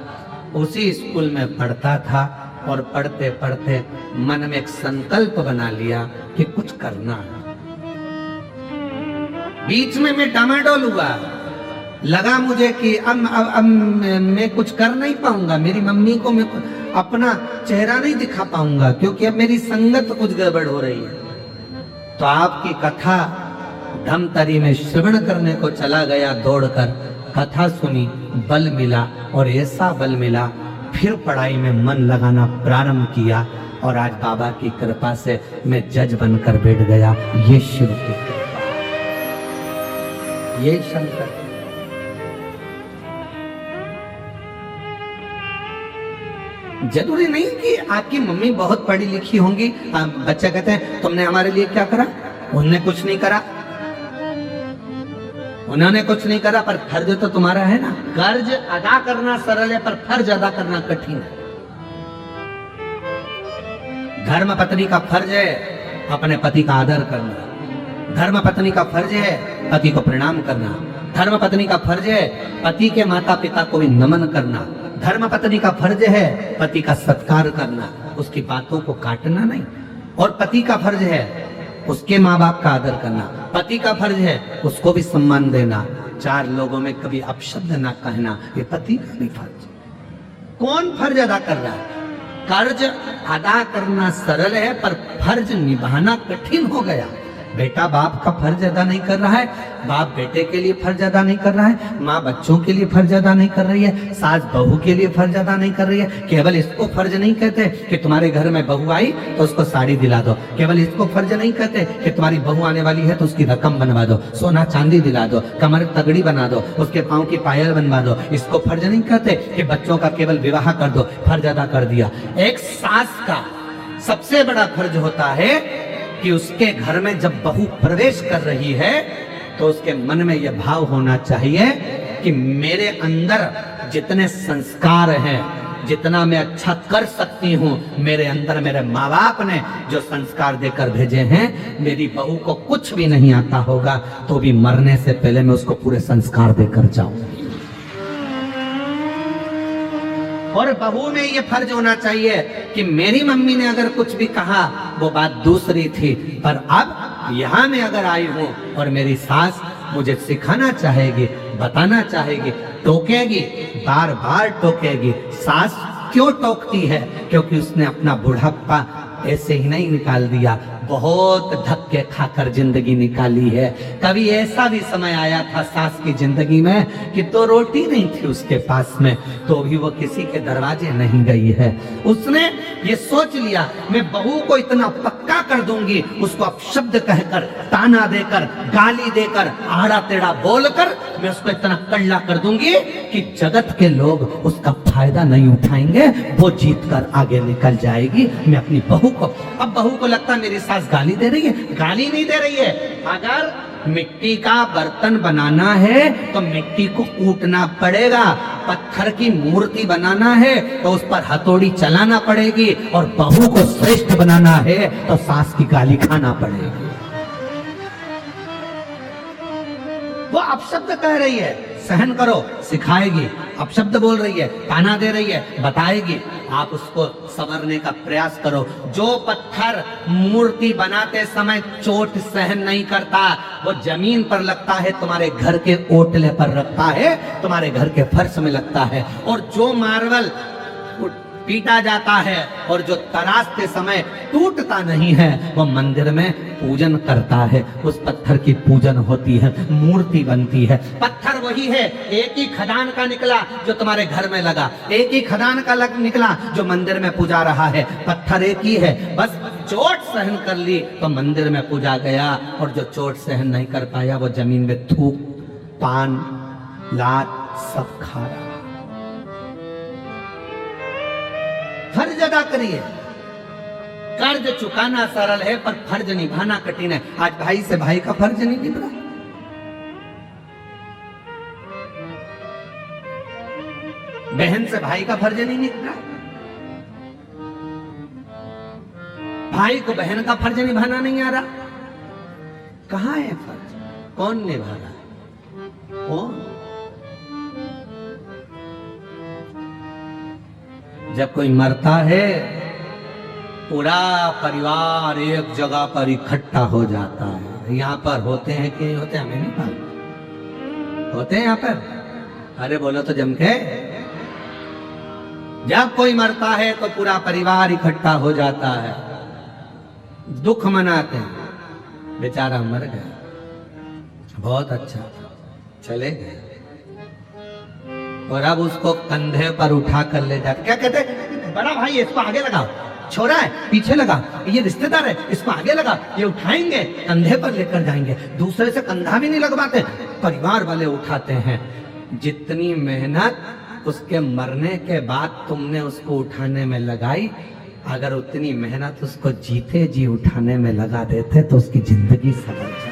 [SPEAKER 1] उसी स्कूल में पढ़ता था और पढ़ते पढ़ते मन में एक संकल्प बना लिया कि कुछ करना है। बीच में मैं डामाडोल हुआ, लगा मुझे कि अब मैं कुछ कर नहीं पाऊंगा, मेरी मम्मी को मैं अपना चेहरा नहीं दिखा पाऊंगा क्योंकि अब मेरी संगत कुछ गड़बड़ हो रही है। तो आपकी कथा धमतरी में श्रवण करने को चला गया दौड़कर, कथा सुनी, बल मिला और ऐसा बल मिला, फिर पढ़ाई में मन लगाना प्रारंभ किया और आज बाबा की कृपा से मैं जज बनकर बैठ गया। ये शिव की कृपा, ये शंकर। जरूरी नहीं कि आपकी मम्मी बहुत पढ़ी लिखी होंगी। बच्चे कहते हैं तुमने हमारे लिए क्या करा, उन्होंने कुछ नहीं करा, उन्होंने कुछ नहीं करा, पर फर्ज तो तुम्हारा है ना। कर्ज अदा करना सरल है पर फर्ज अदा करना कठिन है। धर्म पत्नी का फर्ज है अपने पति का आदर करना, धर्म पत्नी का फर्ज है पति को प्रणाम करना, धर्म पत्नी का फर्ज है पति के माता पिता को भी नमन करना, धर्म पत्नी का फर्ज है पति का सत्कार करना, उसकी बातों को काटना नहीं। और पति का फर्ज है उसके माँ बाप का आदर करना, पति का फर्ज है उसको भी सम्मान देना, चार लोगों में कभी अपशब्द ना कहना, ये पति का भी फर्ज है। कौन फर्ज अदा कर रहा है? कर्ज अदा करना सरल है पर फर्ज निभाना कठिन हो गया। बेटा बाप का फर्ज अदा नहीं कर रहा है, बाप बेटे के लिए फर्ज अदा नहीं कर रहा है, माँ बच्चों के लिए फर्ज अदा नहीं कर रही है, सास बहू के लिए फर्ज अदा नहीं कर रही है। केवल इसको फर्ज नहीं कहते कि तुम्हारे घर में बहू आई तो उसको साड़ी दिला दो, केवल इसको फर्ज नहीं कहते कि तुम्हारी बहू आने वाली है तो उसकी रकम बनवा दो, सोना चांदी दिला दो, कमर तगड़ी बना दो, उसके पाँव की पायल बनवा दो। इसको फर्ज नहीं कहते कि बच्चों का केवल विवाह कर दो, फर्ज अदा कर दिया। एक सास का सबसे बड़ा फर्ज होता है कि उसके घर में जब बहू प्रवेश कर रही है तो उसके मन में यह भाव होना चाहिए कि मेरे अंदर जितने संस्कार हैं, जितना मैं अच्छा कर सकती हूँ, मेरे अंदर मेरे माँ बाप ने जो संस्कार देकर भेजे हैं, मेरी बहू को कुछ भी नहीं आता होगा तो भी मरने से पहले मैं उसको पूरे संस्कार देकर जाऊंगी। और बहू में ये फर्ज होना चाहिए कि मेरी मम्मी ने अगर कुछ भी कहा वो बात दूसरी थी, पर अब यहाँ मैं अगर आई हूँ और मेरी सास मुझे सिखाना चाहेगी, बताना चाहेगी, टोकेगी, बार बार टोकेगी। सास क्यों टोकती है? क्योंकि उसने अपना बुढ़ापा ऐसे ही नहीं निकाल दिया, बहुत धक्के खाकर जिंदगी निकाली है। कभी ऐसा भी समय आया था सास की जिंदगी में कि तो रोटी नहीं थी उसके पास में, तो भी वो किसी के दरवाजे नहीं गई है। उसने ये सोच लिया मैं बहू को इतना पक्का कर दूंगी, उसको अपशब्द कहकर, ताना देकर, गाली देकर, आड़ा टेढ़ा बोलकर मैं उसको इतना कल्ला कर दूंगी कि जगत के लोग उसका फायदा नहीं उठाएंगे, वो जीत कर आगे निकल जाएगी। मैं अपनी बहू को, अब बहू को लगता मेरी सास गाली दे रही है, गाली नहीं दे रही है। अगर मिट्टी का बर्तन बनाना है तो मिट्टी को कूटना पड़ेगा, पत्थर की मूर्ति बनाना है तो उस पर हथौड़ी चलाना पड़ेगी, और बहू को श्रेष्ठ बनाना है तो सास की गाली खाना पड़ेगी। वो अपशब्द कह रही है, सहन करो, सिखाएगी, अपशब्द बोल रही है, ताना दे रही है, बताएगी, आप उसको संवरने का प्रयास करो। जो पत्थर मूर्ति बनाते समय चोट सहन नहीं करता, वो जमीन पर लगता है, तुम्हारे घर के ओटले पर रखता है, तुम्हारे घर के फर्श में लगता है। और जो मार्बल पीटा जाता है और जो तराशते समय टूटता नहीं है, वो मंदिर में पूजन करता है, उस पत्थर की पूजन होती है, मूर्ति बनती है। पत्थर वही है, एक ही खदान का निकला जो तुम्हारे घर में लगा, एक ही खदान का निकला जो मंदिर में पूजा रहा है। पत्थर एक ही है, बस चोट सहन कर ली तो मंदिर में पूजा गया, और जो चोट सहन नहीं कर पाया वो जमीन में थूक, पान, लात सब खा रहा। फर्ज अदा करिए। कर्ज चुकाना सरल है पर फर्ज निभाना कठिन है। आज भाई से भाई का फर्ज नहीं निभ रहा, बहन से भाई का फर्ज नहीं निभ रहा, भाई को बहन का फर्ज निभाना नहीं आ रहा। कहां है फर्ज? कौन निभा रहा है? कौन? जब कोई मरता है पूरा परिवार एक जगह पर इकट्ठा हो जाता है। यहाँ पर होते हैं कि नहीं होते हमें नहीं मालूम, होते हैं यहाँ पर? अरे बोलो तो जम के। जब कोई मरता है तो पूरा परिवार इकट्ठा हो जाता है, दुख मनाते हैं, बेचारा मर गया। बहुत अच्छा, चले गए। और अब उसको कंधे पर उठा कर ले जाते, क्या कहते, बड़ा भाई इसको आगे लगाओ, छोरा है पीछे लगा, ये रिश्तेदार है इसको आगे लगा, ये उठाएंगे कंधे पर लेकर जाएंगे। दूसरे से कंधा भी नहीं लगवाते, परिवार वाले उठाते हैं। जितनी मेहनत उसके मरने के बाद तुमने उसको उठाने में लगाई, अगर उतनी मेहनत उसको जीते जी उठाने में लगा देते तो उसकी जिंदगी सफल जाती।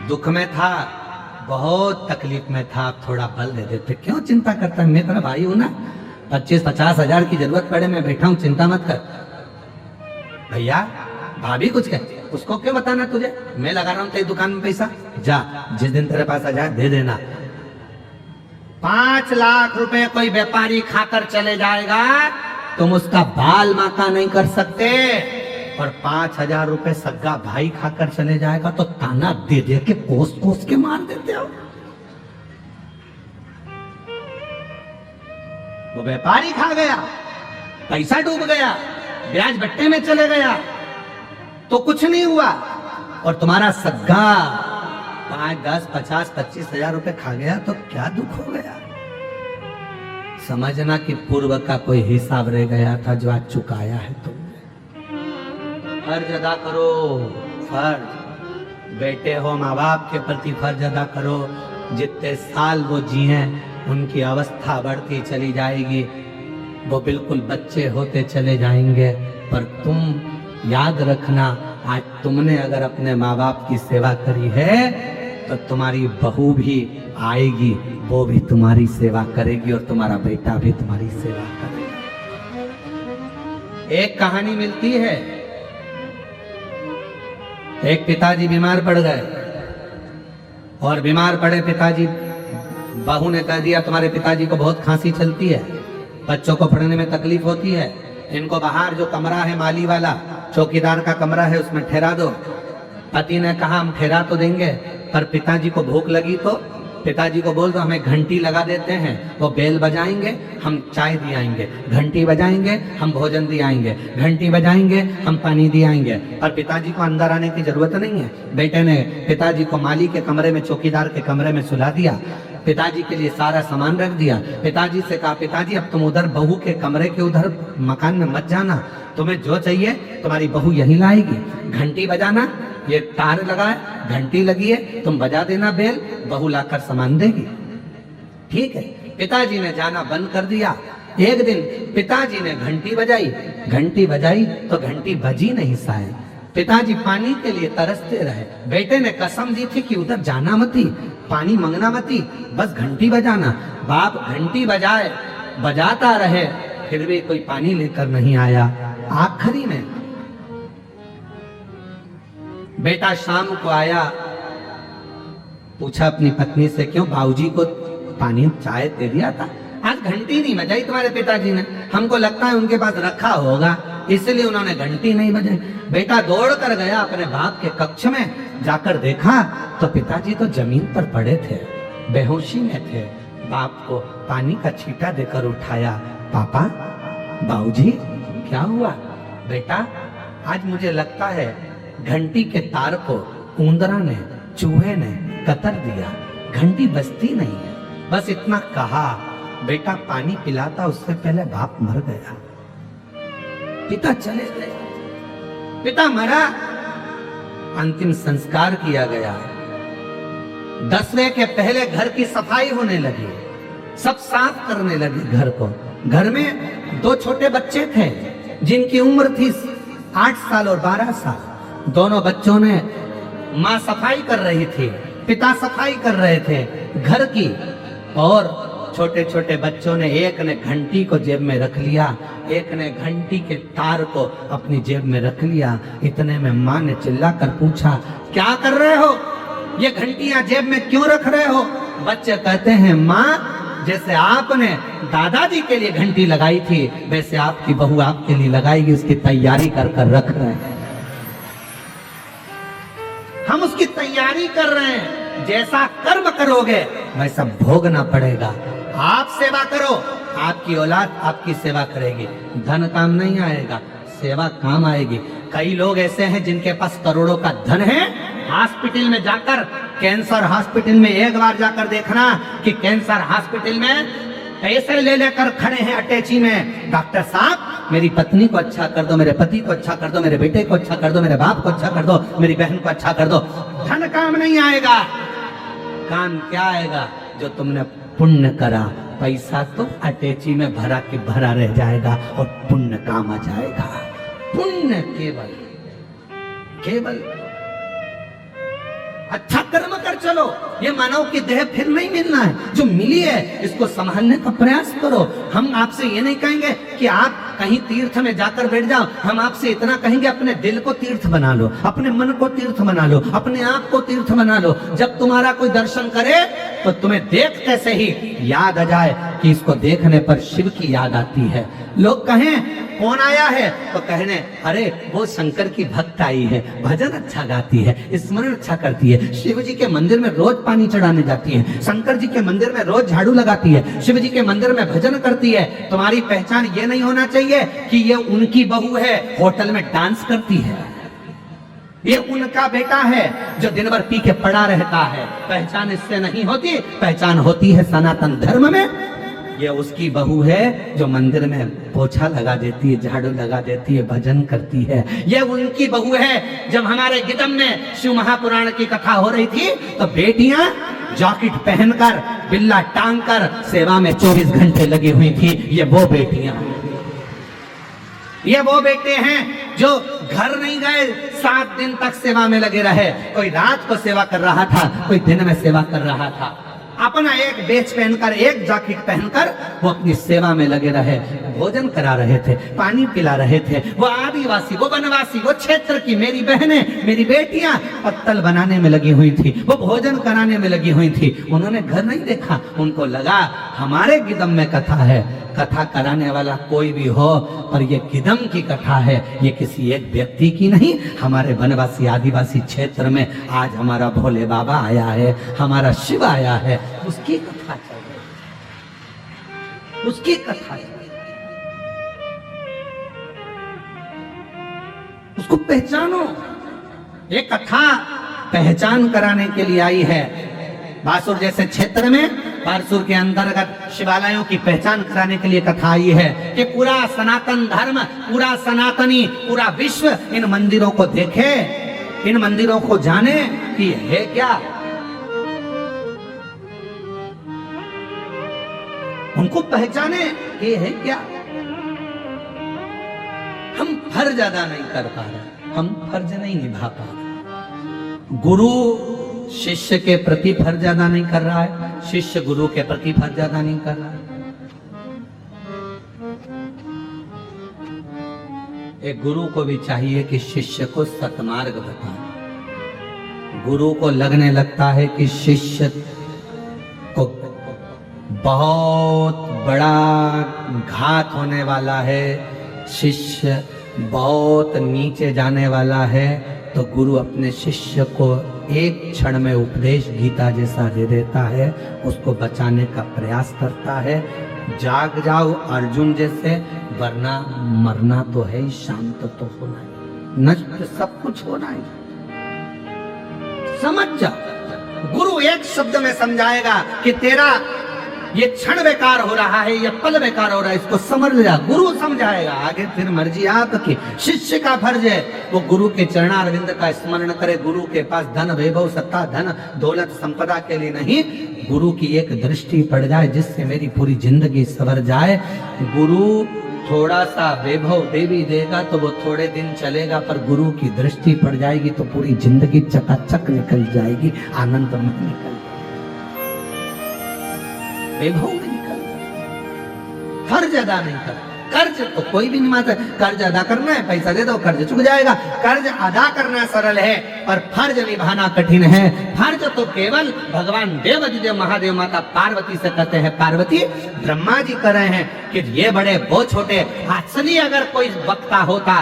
[SPEAKER 1] दुख में था, बहुत तकलीफ में था, आप थोड़ा बल दे देते। क्यों चिंता करता है, मैं तेरा भाई हूं ना, 25-50 हजार की जरूरत पड़े मैं बैठा हूं, चिंता मत कर। भैया भाभी कुछ कहे, उसको क्यों बताना तुझे, मैं लगा रहा हूं तेरी दुकान में पैसा, जा जिस दिन तेरे पास आ जाए दे देना। 5 लाख रुपए कोई व्यापारी खाकर चले जाएगा, तुम उसका बाल माका नहीं कर सकते। और 5,000 रुपए सग्गा भाई खाकर चले जाएगा तो ताना दे दे के कोस कोस के मार देते हो। वो व्यापारी खा गया, पैसा डूब गया, ब्याज बट्टे में चले गया तो कुछ नहीं हुआ, और तुम्हारा सग्गा 5, 10, 50, 25,000 रुपए खा गया तो क्या दुख हो गया। समझना कि पूर्व का कोई हिसाब रह गया था जो आज चुकाया है तुमने। फर्ज अदा करो, फर्ज, बेटे हो माँ बाप के प्रति फर्ज अदा करो। जितने साल वो जिए उनकी अवस्था बढ़ती चली जाएगी, वो बिल्कुल बच्चे होते चले जाएंगे। पर तुम याद रखना, आज तुमने अगर अपने माँ बाप की सेवा करी है तो तुम्हारी बहू भी आएगी, वो भी तुम्हारी सेवा करेगी, और तुम्हारा बेटा भी तुम्हारी सेवा करेगा। एक कहानी मिलती है, एक पिताजी बीमार पड़ गए, और बीमार पड़े पिताजी, बहू ने कह दिया तुम्हारे पिताजी को बहुत खांसी चलती है, बच्चों को पढ़ने में तकलीफ होती है, इनको बाहर जो कमरा है माली वाला चौकीदार का कमरा है उसमें ठहरा दो। पति ने कहा हम ठहरा तो देंगे, पर पिताजी को भूख लगी तो पिताजी को बोल दो हमें घंटी लगा देते हैं, वो बेल बजाएंगे हम चाय दी आएंगे, घंटी बजाएंगे हम भोजन दी आएंगे, घंटी बजाएंगे हम पानी दी आएंगे। पर पिताजी को अंदर आने की जरूरत नहीं है। बेटे ने पिताजी को माली के कमरे में, चौकीदार के कमरे में सुला दिया, पिताजी के लिए सारा सामान रख दिया। पिताजी से कहा पिताजी अब तुम उधर बहू के कमरे के उधर मकान में मत जाना, तुम्हें जो चाहिए तुम्हारी बहू यहीं लाएगी, घंटी बजाना, ये तार लगा है घंटी लगी है तुम बजा देना बेल, बहू लाकर सामान देगी। ठीक है, पिताजी ने जाना बंद कर दिया। एक दिन पिताजी ने घंटी बजाई तो घंटी बजी नहीं साहब। पिताजी पानी के लिए तरसते रहे। बेटे ने कसम दी थी कि उधर जाना मती, पानी मांगना मती, बस घंटी बजाना। बाप घंटी बजाता रहे, फिर भी कोई पानी लेकर नहीं आया। आखिरी में बेटा शाम को आया, पूछा अपनी पत्नी से क्यों बाबूजी को पानी चाय दे दिया था, आज घंटी नहीं बजाई तुम्हारे पिताजी ने, हमको लगता है उनके पास रखा होगा इसलिए उन्होंने घंटी नहीं बजाई। बेटा दौड़ कर गया अपने बाप के कक्ष में, जाकर देखा तो पिताजी तो जमीन पर पड़े थे, बेहोशी में थे। बाप को पानी का छींटा देकर उठाया, पापा बाबूजी क्या हुआ? बेटा आज मुझे लगता है घंटी के तार को उंदरा ने, चूहे ने कतर दिया, घंटी बजती नहीं है। बस इतना कहा, बेटा पानी पिलाता उससे पहले बाप मर गया। पिता चले गए, पिता मरा, अंतिम संस्कार किया गया। 10वें के पहले घर की सफाई होने लगी, सब साफ करने लगे घर को। घर में 2 छोटे बच्चे थे जिनकी उम्र थी 8 साल और 12 साल। दोनों बच्चों ने, माँ सफाई कर रही थी, पिता सफाई कर रहे थे घर की, और छोटे छोटे बच्चों ने, एक ने घंटी को जेब में रख लिया, एक ने घंटी के तार को अपनी जेब में रख लिया। इतने में माँ ने चिल्लाकर पूछा, क्या कर रहे हो? ये घंटियां जेब में क्यों रख रहे हो? बच्चे कहते हैं, माँ जैसे आपने दादाजी के लिए घंटी लगाई थी वैसे आपकी बहू आपके लिए लगाएगी, उसकी तैयारी कर रख रहे हैं, हम उसकी तैयारी कर रहे हैं। जैसा कर्म करोगे वैसा भोगना पड़ेगा। आप सेवा करो, आपकी औलाद आपकी सेवा करेगी। धन काम नहीं आएगा, सेवा काम आएगी। कई लोग ऐसे हैं जिनके पास करोड़ों का धन है, हॉस्पिटल में जाकर, कैंसर हॉस्पिटल में एक बार जाकर देखना कि कैंसर हॉस्पिटल में पैसे ले लेकर खड़े हैं अटैची में, डॉक्टर साहब मेरी पत्नी को अच्छा कर दो, मेरे पति को अच्छा कर दो, मेरे बेटे को अच्छा कर दो, मेरे बाप को अच्छा कर दो, मेरी बहन को अच्छा कर दो। धन काम नहीं आएगा, काम क्या आएगा? जो तुमने पुण्य करा। पैसा तो अटैची में भरा के भरा रह जाएगा और पुण्य काम आ जाएगा। पुण्य केवल केवल अच्छा कर्म कर चलो। ये मानव की देह फिर नहीं मिलना है, जो मिली है इसको संभालने का प्रयास करो। हम आपसे ये नहीं कहेंगे कि आप कहीं तीर्थ में जाकर बैठ जाओ, हम आपसे इतना कहेंगे अपने दिल को तीर्थ बना लो, अपने मन को तीर्थ बना लो, अपने आप को तीर्थ बना लो। जब तुम्हारा कोई दर्शन करे तो तुम्हें देखते से ही याद आ जाए कि इसको देखने पर शिव की याद आती है। लोग कहें कौन आया है तो कहने अरे वो शंकर की भक्त आई है, भजन अच्छा गाती है, स्मरण अच्छा करती है, शिव जी के मंदिर में रोज पानी चढ़ाने जाती है, शंकर जी के मंदिर में रोज झाड़ू लगाती है, शिव जी के मंदिर में भजन करती है। तुम्हारी पहचान ये नहीं होना चाहिए कि ये उनकी बहू है, होटल में डांस करती है, ये उनका बेटा है जो दिन भर पी के पड़ा रहता है। पहचान इससे नहीं होती, पहचान होती है सनातन धर्म में। ये उसकी बहू है जो मंदिर में पोछा लगा देती है, झाड़ू लगा देती है, भजन करती है। ये उनकी बहू है। जब हमारे गिदम में शिव महापुराण की कथा हो रही थी तो बेटियां जैकेट पहनकर, बिल्ला टांग कर सेवा में 24 घंटे लगी हुई थी। ये वो बेटियां, ये वो बेटे हैं जो घर नहीं गए, 7 दिन तक सेवा में लगे रहे। कोई रात को सेवा कर रहा था, कोई दिन में सेवा कर रहा था। अपना एक बेच पहनकर, एक जैकेट पहनकर वो अपनी सेवा में लगे रहे, भोजन करा रहे थे, पानी पिला रहे थे। वो आदिवासी, वो वनवासी, वो क्षेत्र की मेरी बहनें, मेरी बेटियां पत्तल बनाने में लगी हुई थी, वो भोजन कराने में लगी हुई थी। उन्होंने घर नहीं देखा, उनको लगा हमारे गिदम में कथा है। कथा कराने वाला कोई भी हो, पर ये गिदम की कथा है, ये किसी एक व्यक्ति की नहीं। हमारे वनवासी आदिवासी क्षेत्र में आज हमारा भोले बाबा आया है, हमारा शिव आया है, उसकी कथा चल रही, उसकी कथा चल रही। उसको पहचानो। ये कथा पहचान कराने के लिए आई है। बासुर जैसे क्षेत्र में, बारसूर के अंतर्गत शिवालयों की पहचान कराने के लिए कथा आई है कि पूरा सनातन धर्म, पूरा सनातनी, पूरा विश्व इन मंदिरों को देखे, इन मंदिरों को जाने कि है क्या, उनको पहचाने ये है क्या। हम फर्ज अदा नहीं कर पा रहे, हम फर्ज नहीं निभा पा रहे। गुरु शिष्य के प्रति फर्ज अदा नहीं कर रहा है, शिष्य गुरु के प्रति फर्ज अदा नहीं कर रहा है। एक गुरु को भी चाहिए कि शिष्य को सतमार्ग बताए। गुरु को लगने लगता है कि शिष्य को बहुत बड़ा घात होने वाला है, शिष्य बहुत नीचे जाने वाला है, तो गुरु अपने शिष्य को एक क्षण में उपदेश गीता जैसा दे देता है, उसको बचाने का प्रयास करता है। जाग जाओ अर्जुन जैसे, वरना मरना तो है ही, शांत तो होना ही, नष्ट सब कुछ होना ही। समझ जा, गुरु एक शब्द में समझाएगा कि तेरा ये क्षण बेकार हो रहा है, ये पल बेकार हो रहा है, इसको समझ जा। गुरु समझाएगा, आगे फिर मर्जी आपकी। शिष्य का फर्ज है वो गुरु के चरणारविंद का स्मरण करे। गुरु के पास धन वैभव सत्ता धन दौलत संपदा के लिए नहीं, गुरु की एक दृष्टि पड़ जाए जिससे मेरी पूरी जिंदगी सवर जाए। गुरु थोड़ा सा वैभव देवी देगा तो वो थोड़े दिन चलेगा, पर गुरु की दृष्टि पड़ जाएगी तो पूरी जिंदगी चकाचक निकल जाएगी, आनंद में निकल, वैभव में निकल। कर्ज अदा नहीं कर, कर्ज तो कोई भी नहीं मानता। कर्ज अदा करना है, पैसा दे दो, कर्ज चुक जाएगा। कर्ज अदा करना सरल है, पर फर्ज निभाना कठिन है। फर्ज तो केवल भगवान देवाधिदेव महादेव माता पार्वती से कहते हैं। पार्वती ब्रह्मा जी कर रहे हैं कि ये बड़े वो छोटे। असली अगर कोई वक्ता होता,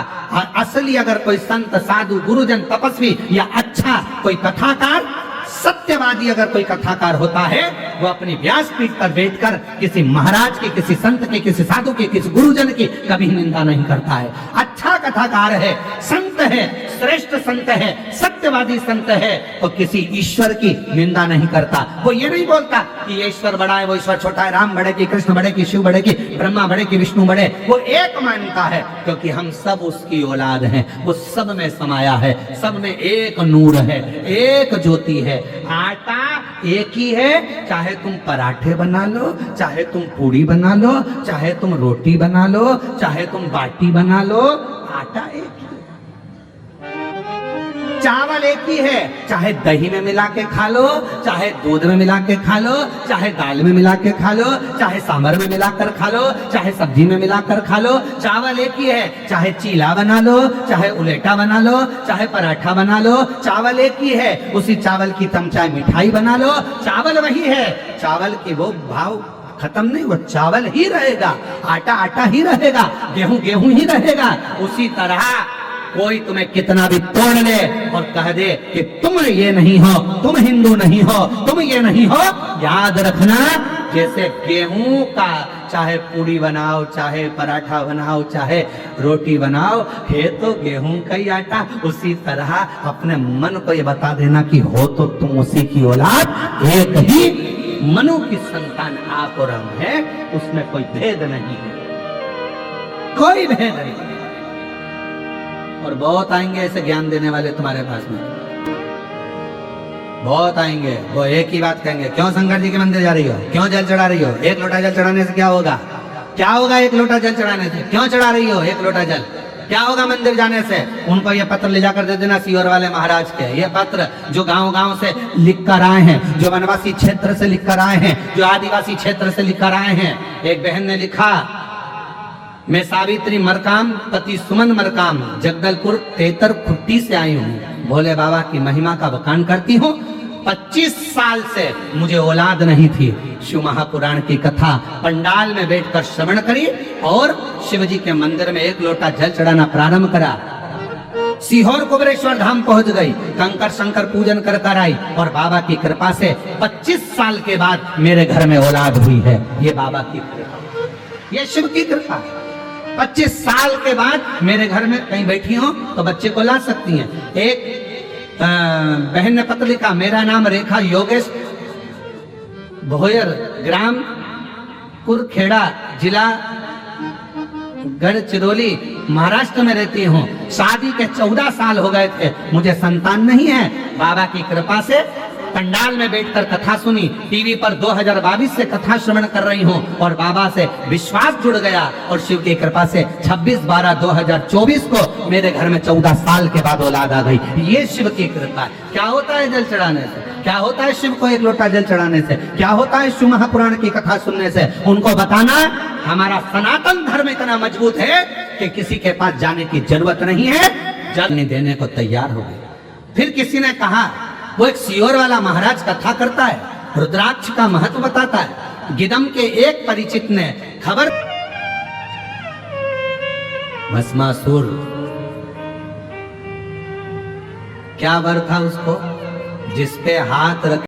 [SPEAKER 1] असली अगर कोई संत साधु गुरुजन तपस्वी या अच्छा कोई कथाकार सत्यवादी अगर कोई कथाकार होता है, वो अपनी व्यासपीठ पर बैठकर किसी महाराज की, किसी संत की, किसी साधु की, किसी गुरुजन की कभी निंदा नहीं करता है। अच्छा कथाकार है, संत है, श्रेष्ठ संत है, सत्यवादी संत है, तो किसी ईश्वर की निंदा नहीं करता। वो ये नहीं बोलता कि ये ईश्वर बड़ा है, वो ईश्वर छोटा है, राम बड़े की कृष्ण बड़े की शिव बड़े की ब्रह्मा बड़े की विष्णु बड़े। वो एक मानता है क्योंकि हम सब उसकी औलाद हैं। वो सब में समाया है, सब में एक नूर है, एक ज्योति है। आटा एक ही है, चाहे तुम पराठे बना लो, चाहे तुम पूड़ी बना लो, चाहे तुम रोटी बना लो, चाहे तुम बाटी बना लो, आटा एक ही है। चावल एक ही है, चाहे दही में मिला के खा लो, चाहे दूध में मिला के खा लो, चाहे दाल में मिला के खा लो, चाहे सांभर में मिलाकर खा लो, चाहे सब्जी में मिलाकर खा लो, चावल एक ही है। चाहे चीला बना लो, चाहे उलेटा बना लो, चाहे पराठा बना लो, चावल एक ही है। उसी चावल की तुम चाहे मिठाई बना लो, चावल वही है। चावल की वो भाव खत्म नहीं, वो चावल ही रहेगा, आटा आटा ही रहेगा, गेहूं गेहूं ही रहेगा। उसी तरह कोई तुम्हें कितना भी तोड़ ले और कह दे कि तुम ये नहीं हो, तुम हिंदू नहीं हो, तुम ये नहीं हो, याद रखना जैसे गेहूं का चाहे पूड़ी बनाओ, चाहे पराठा बनाओ, चाहे रोटी बनाओ, है तो गेहूं का ही आटा। उसी तरह अपने मन को ये बता देना कि हो तो तुम उसी की औलाद, एक ही मनु की संतान आप और हम है, उसमें कोई भेद नहीं है, कोई भेद नहीं। और बहुत आएंगे ऐसे ज्ञान देने वाले तुम्हारे पास में, बहुत आएंगे। वो एक ही बात कहेंगे, क्यों शंकर जी के मंदिर जा रही हो, क्यों जल चढ़ा रही हो, एक लोटा जल चढ़ाने से क्या होगा, क्या होगा एक लोटा जल चढ़ाने से, क्यों चढ़ा रही हो एक लोटा जल, क्या होगा मंदिर जाने से। उनको ये पत्र ले जाकर दे देना सीहोर वाले महाराज के। ये पत्र जो गांव-गांव से लिख कर आए हैं, जो वनवासी क्षेत्र से लिख कर आए हैं, जो आदिवासी क्षेत्र से लिख कर आए हैं। एक बहन ने लिखा, मैं सावित्री मरकाम पति सुमन मरकाम जगदलपुर तेतर खुट्टी से आई हूँ। भोले बाबा की महिमा का बखान करती हूँ। 25 साल से मुझे औलाद नहीं थी। शिव महापुराण की कथा पंडाल में बैठकर श्रवण करी और शिव जी के मंदिर में एक लोटा जल चढ़ाना प्रारंभ करा। सीहोर कुबरेश्वर धाम पहुंच गई, कंकर शंकर पूजन कर कर आई और बाबा की कृपा से 25 साल के बाद मेरे घर में औलाद हुई है। ये बाबा की कृपा, ये शिव की कृपा है। 25 साल के बाद मेरे घर में कहीं बैठी हो तो बच्चे को ला सकती हैं। एक बहन ने पत्र लिखा, मेरा नाम रेखा योगेश भोयर, ग्राम कुरखेड़ा, जिला गढ़चिरौली, महाराष्ट्र में रहती हूँ। शादी के 14 साल हो गए थे, मुझे संतान नहीं है। बाबा की कृपा से पंडाल में बैठकर कथा सुनी, टीवी पर 2022 से कथा श्रवण कर रही हूँ और बाबा से विश्वास जुड़ गया और शिव की कृपा से 26/12/2024 को मेरे घर में 14 साल के बाद औलाद आ गई। ये शिव की कृपा है। क्या होता है जल चढ़ाने से, क्या होता है शिव को एक लोटा जल चढ़ाने से, क्या होता है शिव महापुराण की कथा सुनने से। उनको बताना हमारा सनातन धर्म इतना मजबूत है कि किसी के पास जाने की जरूरत नहीं है, जल देने को तैयार हो गए। फिर किसी ने कहा, वो एक सीहोर वाला महाराज कथा करता है, रुद्राक्ष का महत्व बताता है। गिदम के एक परिचित ने खबर, भस्मासुर क्या वर था उसको, जिसपे हाथ रख